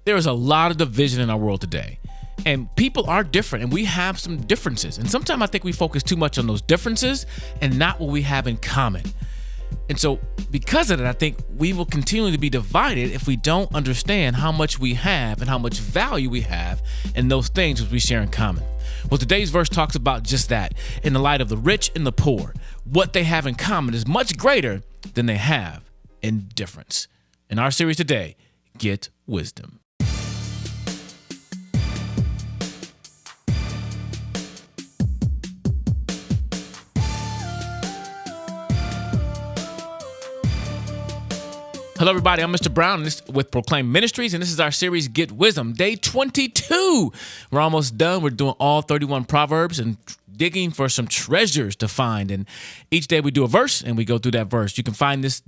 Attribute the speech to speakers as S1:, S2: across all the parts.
S1: there is a lot of division in our world today. And people are different, and we have some differences. And sometimes I think we focus too much on those differences and not what we have in common. And so because of that, I think we will continue to be divided if we don't understand how much we have and how much value we have in those things which we share in common. Well, today's verse talks about just that. In the light of the rich and the poor, what they have in common is much greater than they have in difference. In our series today, Get Wisdom. Hello, everybody. I'm Mr. Brown with Proclaim Ministries, and this is our series, Get Wisdom, day 22. We're almost done. We're doing all 31 Proverbs and digging for some treasures to find. And each day we do a verse, and we go through that verse. You can find this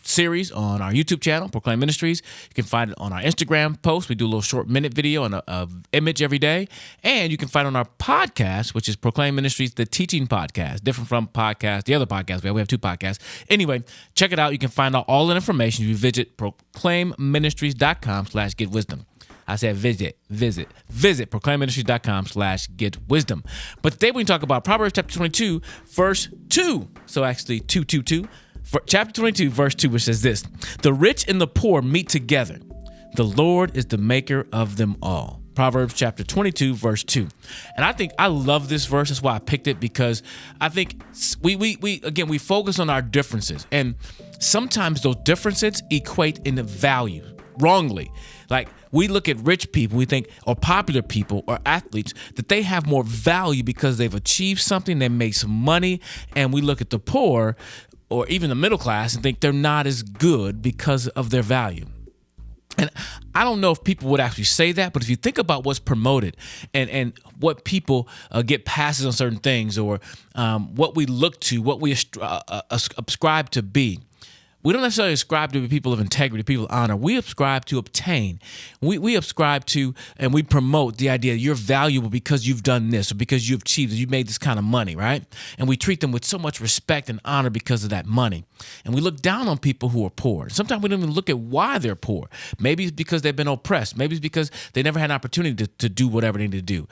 S1: series on our YouTube channel, Proclaim Ministries. You can find it on our Instagram post. We do a little short minute video and a image every day. And you can find it on our podcast, which is Proclaim Ministries, the teaching podcast, different from the other podcast. We have two podcasts. Anyway, check it out. You can find out all the information if you visit proclaimministries.com/getwisdom. I said visit proclaimministries.com/getwisdom. But today we can talk about Proverbs chapter 22, verse 2. So actually 222. Chapter 22, verse 2, which says this: the rich and the poor meet together. The Lord is the maker of them all. Proverbs chapter 22, verse 2. And I love this verse. That's why I picked it, because I think we focus on our differences. And sometimes those differences equate in value wrongly. Like, we look at rich people, we think, or popular people or athletes, that they have more value because they've achieved something, they make some money. And we look at the poor or even the middle class and think they're not as good because of their value. And I don't know if people would actually say that, but if you think about what's promoted and what people get passes on certain things, or what we look to, what we ascribe to be, we don't necessarily ascribe to be people of integrity, people of honor. We ascribe to obtain. We ascribe to and we promote the idea that you're valuable because you've done this, or because you've achieved it, you made this kind of money, right? And we treat them with so much respect and honor because of that money. And we look down on people who are poor. Sometimes we don't even look at why they're poor. Maybe it's because they've been oppressed. Maybe it's because they never had an opportunity to do whatever they need to do.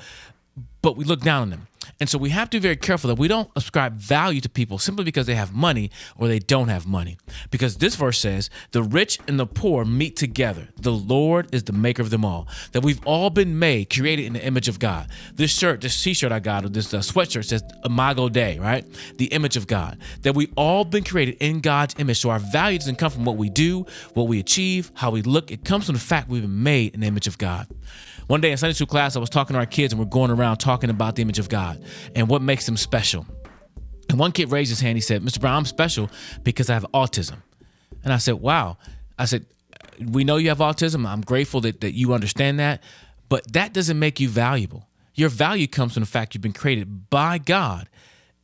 S1: But we look down on them. And so we have to be very careful that we don't ascribe value to people simply because they have money or they don't have money. Because this verse says, the rich and the poor meet together. The Lord is the maker of them all. That we've all been made, created in the image of God. This t-shirt I got, or this sweatshirt says Imago Dei, right? The image of God. That we all been created in God's image. So our value doesn't come from what we do, what we achieve, how we look. It comes from the fact we've been made in the image of God. One day in Sunday school class, I was talking to our kids, and we're going around talking about the image of God and what makes them special. And one kid raised his hand. He said, Mr. Brown, I'm special because I have autism. And I said, wow. I said, we know you have autism. I'm grateful that you understand that, but that doesn't make you valuable. Your value comes from the fact you've been created by God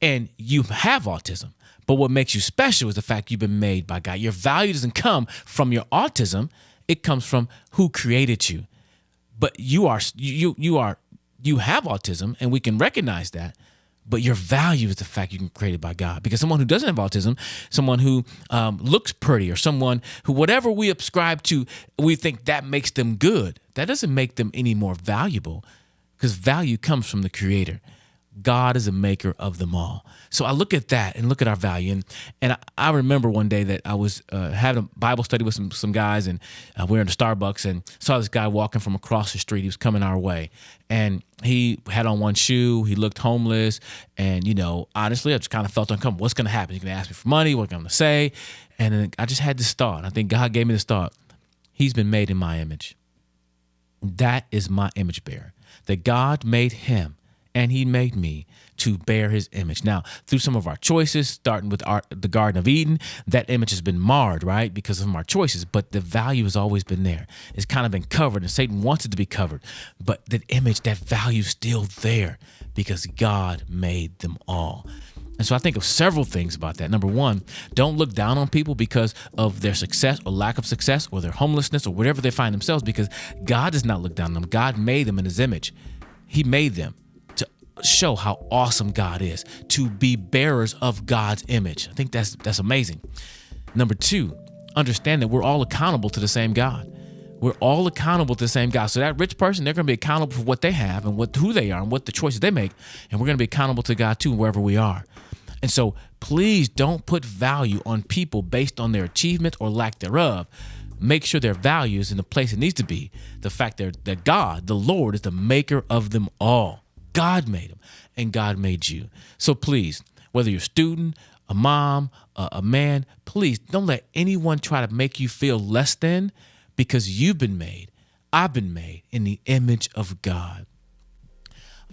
S1: and you have autism. But what makes you special is the fact you've been made by God. Your value doesn't come from your autism. It comes from who created you. But you have autism, and we can recognize that. But your value is the fact you've been created by God. Because someone who doesn't have autism, someone who looks pretty, or someone who, whatever we ascribe to, we think that makes them good. That doesn't make them any more valuable, because value comes from the Creator. God is a maker of them all. So I look at that and look at our value. And I remember one day that I was having a Bible study with some guys, and we were in the Starbucks, and saw this guy walking from across the street. He was coming our way, and he had on one shoe. He looked homeless. And, honestly, I just kind of felt uncomfortable. What's going to happen? He's going to ask me for money. What am I going to say? And then I just had this thought. I think God gave me this thought. He's been made in my image. That is my image bearer. That God made him, and he made me to bear his image. Now, through some of our choices, starting with the Garden of Eden, that image has been marred, right, because of our choices. But the value has always been there. It's kind of been covered, and Satan wants it to be covered. But that image, that value is still there because God made them all. And so I think of several things about that. Number one, don't look down on people because of their success or lack of success or their homelessness or whatever they find themselves, because God does not look down on them. God made them in his image. He made them to show how awesome God is, to be bearers of God's image. I think that's amazing. Number two, understand that we're all accountable to the same God. We're all accountable to the same God. So that rich person, they're going to be accountable for what they have and who they are and what the choices they make. And we're going to be accountable to God too, wherever we are. And so please don't put value on people based on their achievement or lack thereof. Make sure their value is in the place it needs to be. The fact that God, the Lord, is the maker of them all. God made them and God made you. So please, whether you're a student, a mom, a man, please don't let anyone try to make you feel less than, because you've been made. I've been made in the image of God.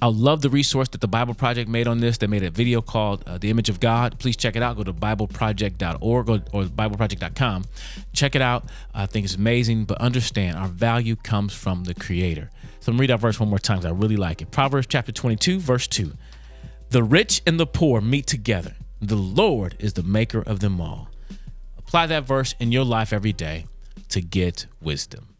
S1: I love the resource that the Bible Project made on this. They made a video called The Image of God. Please check it out. Go to BibleProject.org or BibleProject.com. Check it out. I think it's amazing, but understand our value comes from the Creator. So I'm going to read that verse one more time because I really like it. Proverbs chapter 22, verse 2. The rich and the poor meet together. The Lord is the maker of them all. Apply that verse in your life every day to get wisdom.